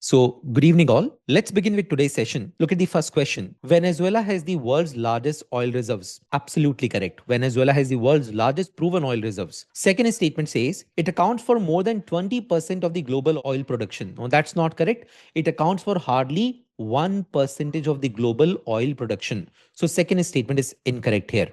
So, good evening, all. Let's begin with today's session. Look at the first question. Venezuela has the world's largest oil reserves. Absolutely correct. Venezuela has the world's largest proven oil reserves. Second statement says it accounts for more than 20% of the global oil production. No, that's not correct. It accounts for hardly 1% of the global oil production. So, second statement is incorrect here.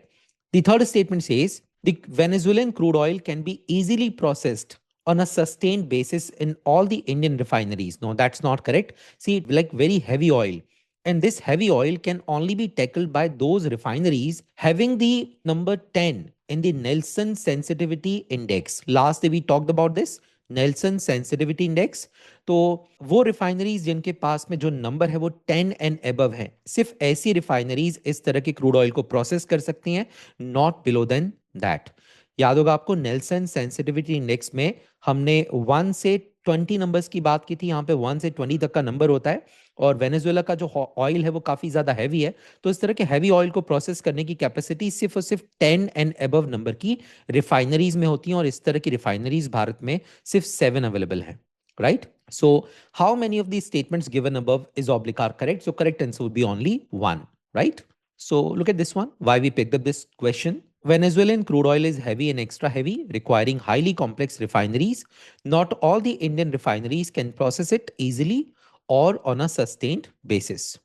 The third statement says the Venezuelan crude oil can be easily processed on a sustained basis in all the Indian refineries. No, that's not correct. See, like very heavy oil. And this heavy oil can only be tackled by those refineries having the number 10 in the Nelson Sensitivity Index. Last day we talked about this. Nelson sensitivity index तो वो refineries जिनके पास में जो number है वो 10 and above है, सिर्फ ऐसी रिफाइनरीज इस तरह के क्रूड ऑयल को प्रोसेस कर सकती हैं, नॉट बिलो देन दैट. याद होगा आपको नेल्सन सेंसिटिविटी इंडेक्स में हमने 1 से 20 नंबर्स की बात की थी. यहाँ पे 1 से 20 तक का नंबर होता है और वेनेजुएला का जो ऑयल है वो काफी ज्यादा हैवी है, तो इस तरह के हैवी ऑयल को प्रोसेस करने की कैपेसिटी सिर्फ और सिर्फ 10 एंड अबव नंबर की रिफाइनरीज में होती हैं और इस तरह की रिफाइनरीज भारत में सिर्फ 7 अवेलेबल हैं. Right? So, how many of these statements given above is oblique are correct? So, correct answer would be only one. Right? So, look at this one. Why we picked up this question. Venezuelan crude oil is heavy and extra heavy, requiring highly complex refineries. Not all the Indian refineries can process it easily or on a sustained basis.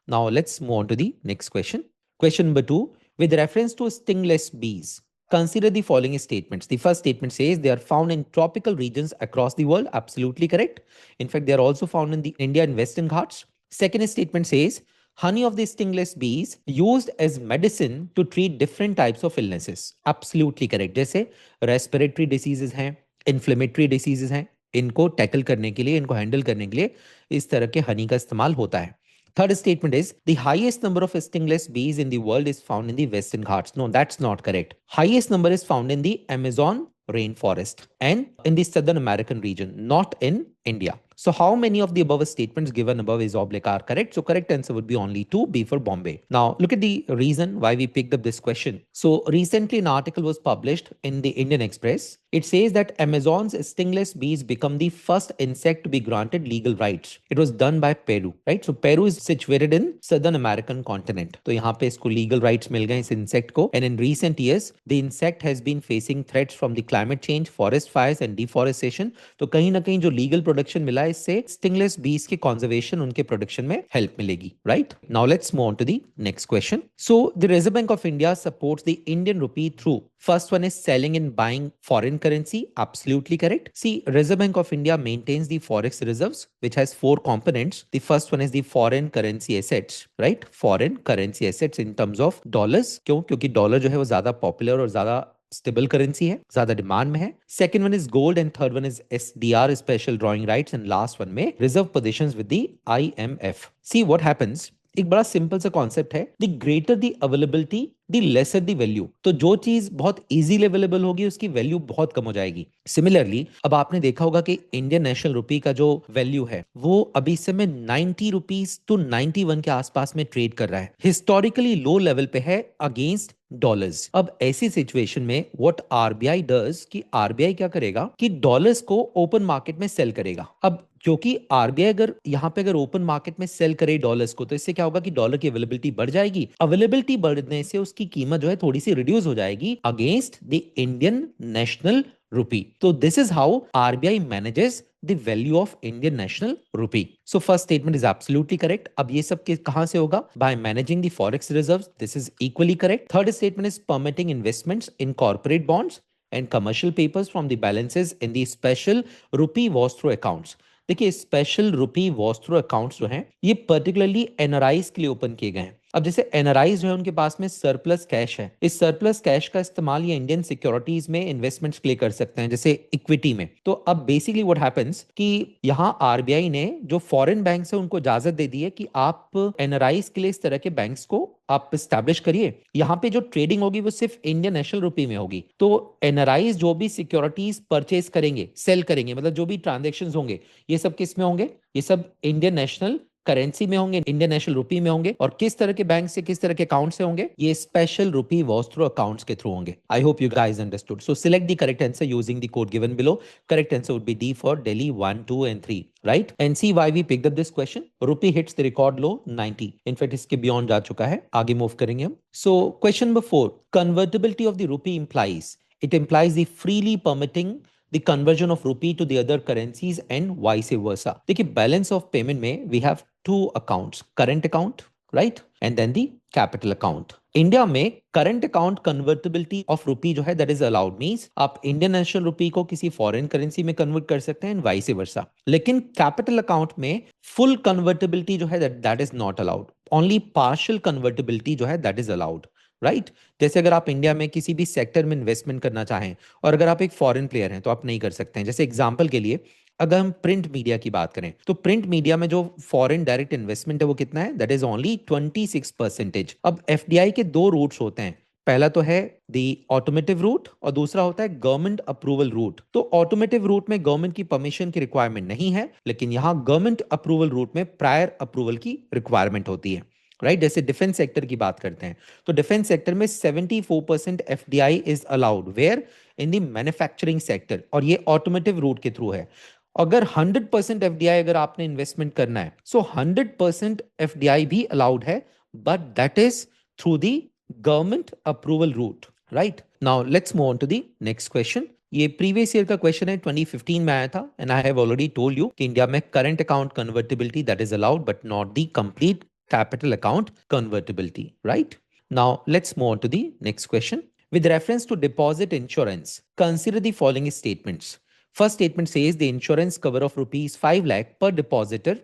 Now, let's move on to the next question. Question number 2. With reference to stingless bees, consider the following statements. The first statement says they are found in tropical regions across the world. Absolutely correct. In fact, they are also found in the India and Western Ghats. Second statement says honey of the stingless bees used as medicine to treat different types of illnesses. Absolutely correct. जैसे respiratory diseases हैं, inflammatory diseases हैं, इनको tackle करने के लिए, इनको handle करने के लिए इस तरह के हनी का इस्तेमाल होता है. Third statement is the highest number of stingless bees in the world is found in the Western Ghats. No, that's not correct. Highest number is found in the Amazon rainforest and in the Southern American region, not in India. So how many of the above statements given above is oblique are correct? So correct answer would be only 2, B for Bombay. Now look at the reason why we picked up this question. So recently an article was published in the Indian Express. It says that Amazon's stingless bees become the first insect to be granted legal rights. It was done by Peru, right? So Peru is situated in Southern American continent. तो यहाँ पे इसको legal rights मिल गए इस insect को. And in recent years, the insect has been facing threats from the climate change, forest fires and deforestation. तो कहीं ना कहीं जो legal production मिला है इससे stingless bees के conservation उनके production में help मिलेगी, right? Now let's move on to the next question. So the Reserve Bank of India supports the Indian rupee through first one is selling and buying foreign currency. Absolutely correct. See, Reserve Bank of India maintains the forex reserves, which has 4 components. The first one is the foreign currency assets, right? Foreign currency assets in terms of dollars. क्यों? क्योंकि dollar जो है वो ज्यादा popular और ज्यादा stable currency है, ज्यादा डिमांड में है. Second one is gold and third one is SDR special drawing rights and last one में reserve positions with the IMF. See what happens, एक बड़ा सिंपल सा कॉन्सेप्ट है, the greater the availability the lesser the value. तो जो चीज बहुत easily available होगी उसकी वैल्यू बहुत कम हो जाएगी. सिमिलरली अब आपने देखा होगा कि इंडियन नेशनल रुपी का जो वैल्यू है वो अभी इस समय 90 रुपीज टू 91 के आसपास में ट्रेड कर रहा है. हिस्टोरिकली लो लेवल पे है अगेंस्ट डॉलर्स. अब ऐसी सिचुएशन में व्हाट आरबीआई डज कि आरबीआई क्या करेगा कि डॉलर्स को ओपन मार्केट में सेल करेगा. अब क्योंकि आरबीआई अगर यहाँ पे अगर ओपन मार्केट में सेल करे डॉलर्स को तो इससे क्या होगा कि डॉलर की अवेलेबिलिटी बढ़ जाएगी. अवेलेबिलिटी बढ़ने से उसकी कीमत जो है थोड़ी सी रिड्यूस हो जाएगी अगेंस्ट द इंडियन नेशनल रुपी. तो this is how RBI manages the value of Indian national rupee. So first statement is absolutely correct. अब ये सब कहाँ से होगा? By managing the forex reserves. This is equally correct. Third statement is permitting investments in corporate bonds and commercial papers from the balances in the special rupee wash through accounts. देखिए special रुपी wash through accounts जो हैं ये particularly NRIs के लिए open किए गए हैं. अब जैसे एनआरआईज जो है उनके पास में सरप्लस कैश है, इस सरप्लस कैश का इस्तेमाल ये इंडियन सिक्योरिटीज में इन्वेस्टमेंट्स के लिए कर सकते हैं जैसे इक्विटी में. तो अब बेसिकली व्हाट हैपेंस कि यहाँ आरबीआई ने जो फॉरेन बैंक है उनको इजाजत दे दी है कि आप एनआरआईज के लिए इस तरह के बैंक्स को आप स्टैब्लिश करिए. यहाँ पे जो ट्रेडिंग होगी वो सिर्फ इंडियन नेशनल रुपी में होगी. तो एनआरआईज जो भी सिक्योरिटीज परचेज करेंगे, सेल करेंगे, मतलब जो भी ट्रांजेक्शन होंगे ये सब किस में होंगे? ये सब इंडियन नेशनल करेंसी में होंगे, इंडियन नेशनल रुपी में होंगे, और किस तरह के बैंक से, किस तरह के अकाउंट से होंगे, ये स्पेशल रुपी वॉच थ्रू अकाउंट्स के थ्रू होंगे. I hope you guys understood. So select the correct answer using the code given below. Correct answer would be D for Delhi 1, 2 and 3, right? And see why we picked up this question. Rupee hits the record low 90. In fact, इसके beyond जा चुका है. आगे move करेंगे हम. So question number 4. Convertibility of the rupee implies the freely permitting the conversion of rupee to the other currencies and vice versa. देखिए balance of payment में we have two accounts, current account, right? And then the capital account. India में current account convertibility of rupee जो है that is allowed, means आप Indian national rupee को किसी foreign currency में convert कर सकते हैं एंड वाइस वर्सा. लेकिन कैपिटल अकाउंट में फुल कन्वर्टेबिलिटी जो है that is not allowed. Only partial convertibility जो है दैट इज अलाउड, राइट? जैसे अगर आप इंडिया में किसी भी सेक्टर में इन्वेस्टमेंट करना चाहें और अगर आप एक फॉरेन प्लेयर हैं तो आप नहीं कर सकते हैं. जैसे एग्जांपल के लिए अगर हम प्रिंट मीडिया की बात करें तो प्रिंट मीडिया में जो फॉरेन डायरेक्ट इन्वेस्टमेंट है वो कितना है, दैट इज ओनली 26%. अब एफडीआई के दो रूट्स होते हैं. पहला तो है दी ऑटोमेटिव रूट और दूसरा होता है गवर्नमेंट अप्रूवल रूट. तो ऑटोमेटिव रूट में गवर्नमेंट की परमिशन की रिक्वायरमेंट नहीं है, लेकिन यहां गवर्नमेंट अप्रूवल रूट में प्रायर अप्रूवल की रिक्वायरमेंट होती है, राइट? जैसे डिफेंस सेक्टर की बात करते हैं तो डिफेंस सेक्टर में 74% FDI is allowed, where in the manufacturing sector, और ये ऑटोमेटिव रूट के थ्रू है. अगर 100% एफडीआई अगर आपने इन्वेस्टमेंट करना है सो 100% एफडीआई भी अलाउड है, but that is through the government approval route, right? Now let's move on to the next question. ये प्रीवियस ईयर का क्वेश्चन है, 2015 में आया था, and I have already told you कि इंडिया में current account convertibility that is allowed but not the complete capital account convertibility, right? Now let's move on to the next question. With reference to deposit insurance, consider the following statements. First statement says the insurance cover of rupees 5 lakh per depositor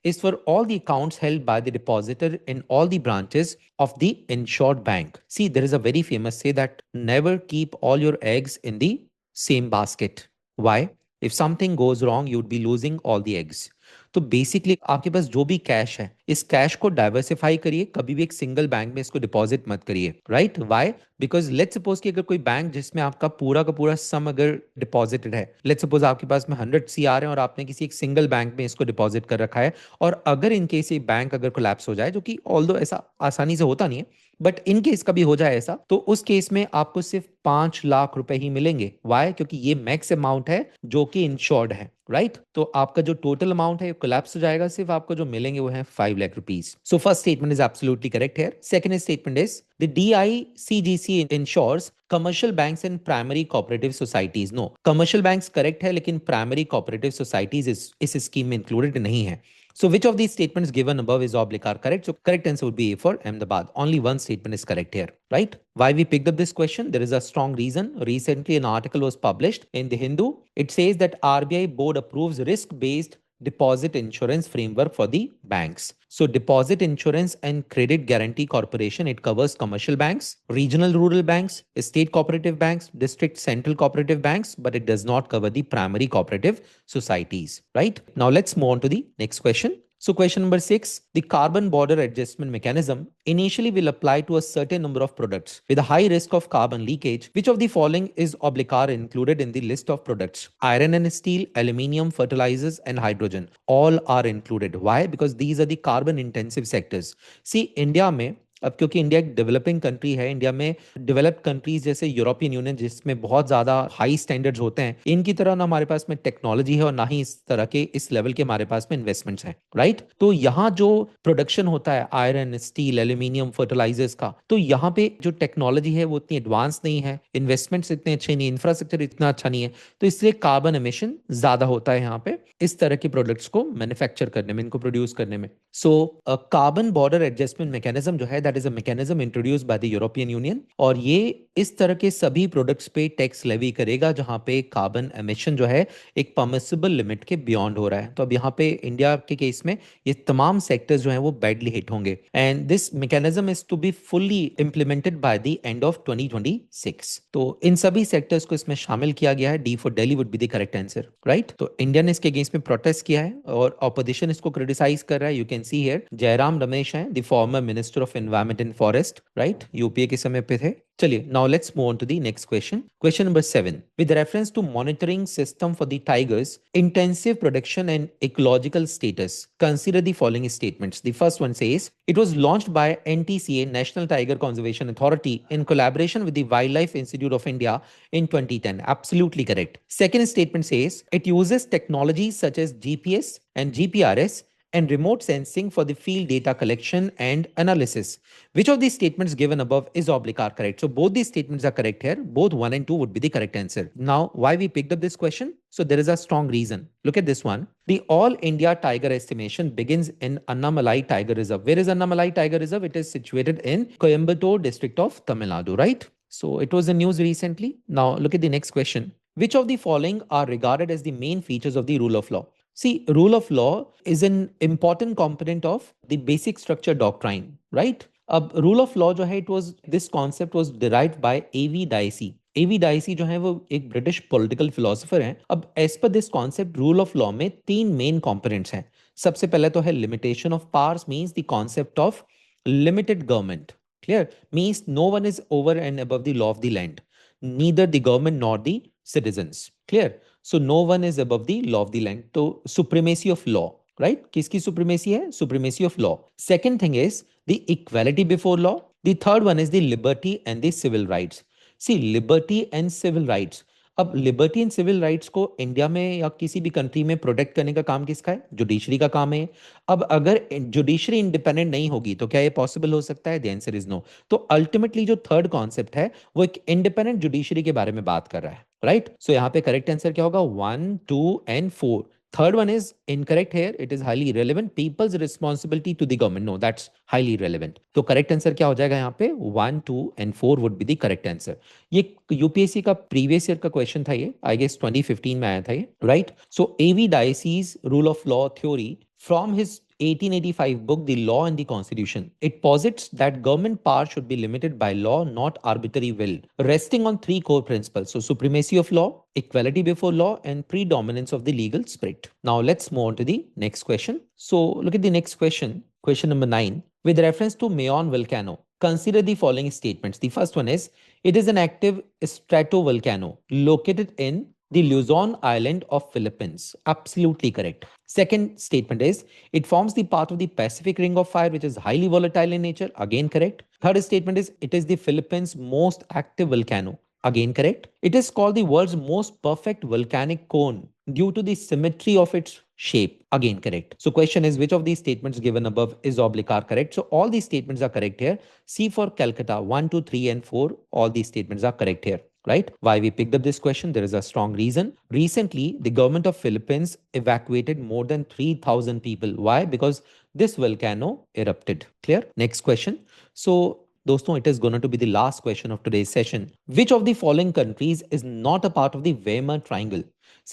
is for all the accounts held by the depositor in all the branches of the insured bank. See, there is a very famous say that never keep all your eggs in the same basket. Why? If something goes wrong, you would be losing all the eggs. तो basically आपके पास जो भी cash है इस cash को diversify करिए, कभी भी एक सिंगल बैंक में इसको डिपॉजिट मत करिए, right? Why? Because let's suppose कि अगर कोई बैंक जिसमें आपका पूरा का पूरा सम अगर डिपॉजिटेड है, लेट्स सपोज आपके पास में 100 CR है और आपने किसी एक सिंगल बैंक में इसको डिपॉजिट कर रखा है, और अगर इन केस ये बैंक अगर कोलैप्स हो जाए, जो कि ऑल्दो ऐसा आसानी से होता नहीं है, बट इन केस कभी हो जाए ऐसा, तो उस केस में आपको सिर्फ 5 लाख रुपए ही मिलेंगे. वाई? क्योंकि ये मैक्स अमाउंट है जो कि इंश्योर्ड है, राइट? तो आपका जो टोटल अमाउंट है कोलैप्स हो जाएगा, सिर्फ आपको जो मिलेंगे वो है 5 lakh rupees. So first statement is absolutely correct here. Second statement is the DICGC insures commercial banks and primary cooperative societies. No, commercial banks correct है लेकिन प्राइमरी कोऑपरेटिव सोसाइटीज इस स्कीम में इंक्लूडेड नहीं है. So which of these statements given above is oblique are correct? So correct answer would be A for Ahmedabad. Only one statement is correct here, right? Why we picked up this question? There is a strong reason. Recently an article was published in the Hindu. It says that RBI board approves risk-based deposit insurance framework for the banks. So deposit insurance and credit guarantee corporation, it covers commercial banks, regional rural banks, state cooperative banks, district central cooperative banks, but it does not cover the primary cooperative societies, right? Now let's move on to the next question. So question number 6, the carbon border adjustment mechanism initially will apply to a certain number of products with a high risk of carbon leakage. Which of the following is oblique are included in the list of products? Iron and steel, aluminium, fertilizers, and hydrogen. All are included. Why? Because these are the carbon intensive sectors. See, India में अब क्योंकि India एक developing country है, India में developed countries जैसे European union जिसमें बहुत ज्यादा हाई स्टैंडर्ड्स होते हैं, इनकी तरह ना हमारे पास में टेक्नोलॉजी है और ना ही इस तरह के इस लेवल के हमारे पास में इन्वेस्टमेंट्स हैं, राइट? तो यहाँ जो प्रोडक्शन होता है आयरन, स्टील, एल्यूमिनियम, फर्टिलाइजर्स का, तो यहाँ पे जो टेक्नोलॉजी है वो इतनी एडवांस नहीं है, इन्वेस्टमेंट्स इतने अच्छे नहीं, इंफ्रास्ट्रक्चर इतना अच्छा नहीं है, तो इसलिए कार्बन एमिशन ज्यादा होता है यहाँ पे इस तरह के प्रोडक्ट्स को मैन्युफैक्चर करने में, इनको प्रोड्यूस करने में. So carbon border adjustment mechanism जो है that is a mechanism introduced by the European union, और ये इस तरह के सभी प्रोडक्ट्स पे टैक्स लेवी करेगा जहां पे कार्बन एमिशन जो है एक परमिसिबल लिमिट के बियॉन्ड हो रहा है. तो अब यहाँ पे इंडिया के केस में ये तमाम सेक्टर्स जो हैं वो बैडली हिट होंगे, and this mechanism is to be fully implemented by the end of 2026. तो इन सभी सेक्टर्स को इसमें शामिल किया गया है. D for Delhi would be the correct answer, right? तो इंडिया ने इसके अगेंस्ट में प्रोटेस्ट किया है और ऑपोजिशन इसको क्रिटिसाइज कर रहा है. You can see here Jairam Ramesh हैं, the former minister of environment environment and forest, right, UPA के समय पे थे। चलिए, now let's move on to the next question. Question number 7, with reference to monitoring system for the tigers intensive protection and ecological status, consider the following statements. The first one says it was launched by NTCA, National Tiger Conservation Authority, in collaboration with the Wildlife Institute of India in 2010. Absolutely correct. Second statement says it uses technologies such as GPS and GPRS and remote sensing for the field data collection and analysis. Which of these statements given above is oblique are correct? So both these statements are correct here. Both 1 and 2 would be the correct answer. Now, why we picked up this question? So there is a strong reason. Look at this one. The All India Tiger Estimation begins in Annamalai Tiger Reserve. Where is Annamalai Tiger Reserve? It is situated in Coimbatore district of Tamil Nadu, right? So it was in news recently. Now look at the next question. Which of the following are regarded as the main features of the rule of law? See, rule of law is an important component of the basic structure doctrine, right? अब rule of law जो है it was this concept was derived by A V Dicey. A V Dicey जो है वो एक British political philosopher हैं। अब as पर this concept rule of law में तीन मेन कंपोनेंट्स हैं। सबसे पहले तो है limitation of powers, means the concept of limited government. Clear, means no one is over and above the law of the land, neither the government nor the citizens. Clear, so no one is above the law of the land. तो supremacy of law, right, किसकी supremacy है? Supremacy of law. Second thing is the equality before law. The third one is the liberty and the civil rights. See, liberty and civil rights. अब liberty and civil rights को India में या किसी भी country में protect करने का काम किसका है? जुडिशरी का काम है। अब अगर जुडिशरी इंडिपेंडेंट नहीं होगी तो क्या ये पॉसिबल हो सकता है? The answer is no. तो अल्टीमेटली जो थर्ड कॉन्सेप्ट है वो एक इंडिपेंडेंट जुडिशरी के बारे में बात कर रहा है, राइट? सो यहाँ पे करेक्ट आंसर क्या होगा? 1, 2 and 4। Third one is incorrect here. It is highly irrelevant. People's responsibility to the government. No, that's highly irrelevant. तो correct answer क्या हो जाएगा यहाँ पे? 1, 2 and 4 would be the correct answer. ये यूपीएससी का प्रीवियस ईयर का क्वेश्चन था ये, आई गेस 2015 में आया था ये, right? So AV Dicey's rule of law theory from his 1885 book, The Law and the Constitution, it posits that government power should be limited by law, not arbitrary will, resting on three core principles. So, supremacy of law, equality before law, and predominance of the legal spirit. Now, let's move on to the next question. So, look at the next question, question number 9. With reference to Mayon volcano, consider the following statements. The first one is, it is an active stratovolcano located in the Luzon Island of Philippines. Absolutely correct. Second statement is, it forms the part of the Pacific Ring of Fire, which is highly volatile in nature. Again correct. Third statement is, it is the Philippines' most active volcano. Again correct. It is called the world's most perfect volcanic cone due to the symmetry of its shape. Again correct. So question is, which of these statements given above is oblique are correct? So all these statements are correct here. C for Calcutta, 1, 2, 3 and 4, all these statements are correct here. Right? Why we picked up this question? There is a strong reason. Recently, the government of Philippines evacuated more than 3,000 people. Why? Because this volcano erupted. Clear? Next question. So, दोस्तों, it is going to be the last question of today's session. Which of the following countries is not a part of the Weimar Triangle?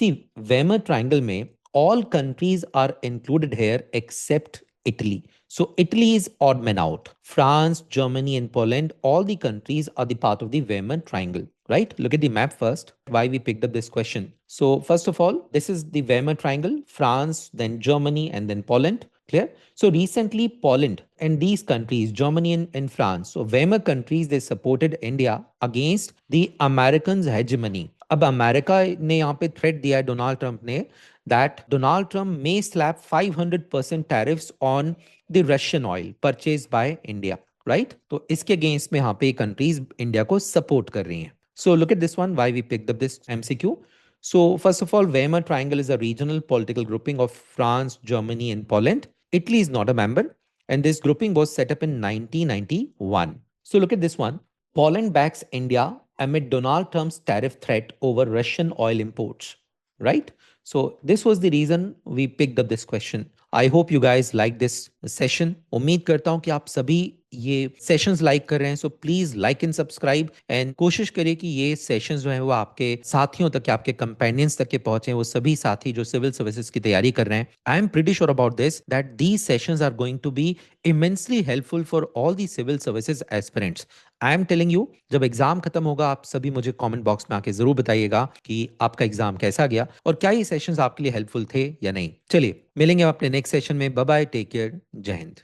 See, Weimar Triangle में all countries are included here except Italy. So Italy is odd man out. France, Germany, and Poland, all the countries are the part of the Weimar Triangle. Right? Look at the map first. Why we picked up this question. So first of all, this is the Weimar Triangle, France, then Germany, and then Poland. Clear? So recently Poland and these countries, Germany and France, so Weimar countries, they supported India against the Americans' hegemony. अब America ने यहाँ पे threat दिया है Donald Trump ने that Donald Trump may slap 500% tariffs on the Russian oil purchased by India. Right? तो इसके against में यहाँ पे कंट्रीज इंडिया को सपोर्ट कर रही हैं. So look at this one, why we picked up this MCQ. So first of all, Weimar Triangle is a regional political grouping of France, Germany, and Poland. Italy is not a member, and this grouping was set up in 1991. So look at this one. Poland backs India amid Donald Trump's tariff threat over Russian oil imports. Right? So this was the reason we picked up this question. I hope you guys like this session. उम्मीद करता हूं कि आप सभी ये sessions like कर रहे हैं. So please like and subscribe and कोशिश करिए कि ये सेशंस जो है वो आपके साथियों तक, आपके कंपेनियंस तक के पहुंचे, वो सभी साथी जो सिविल सर्विसेज की तैयारी कर रहे हैं. I am pretty sure about this that these sessions are going to be immensely helpful for all the civil services aspirants. I am telling you, जब एग्जाम खत्म होगा आप सभी मुझे कमेंट बॉक्स में आके जरूर बताइएगा कि आपका एग्जाम कैसा गया और क्या ये सेशंस आपके लिए हेल्पफुल थे या नहीं. चलिए मिलेंगे अपने नेक्स्ट सेशन में. बाय बाय, टेक केयर, जय हिंद.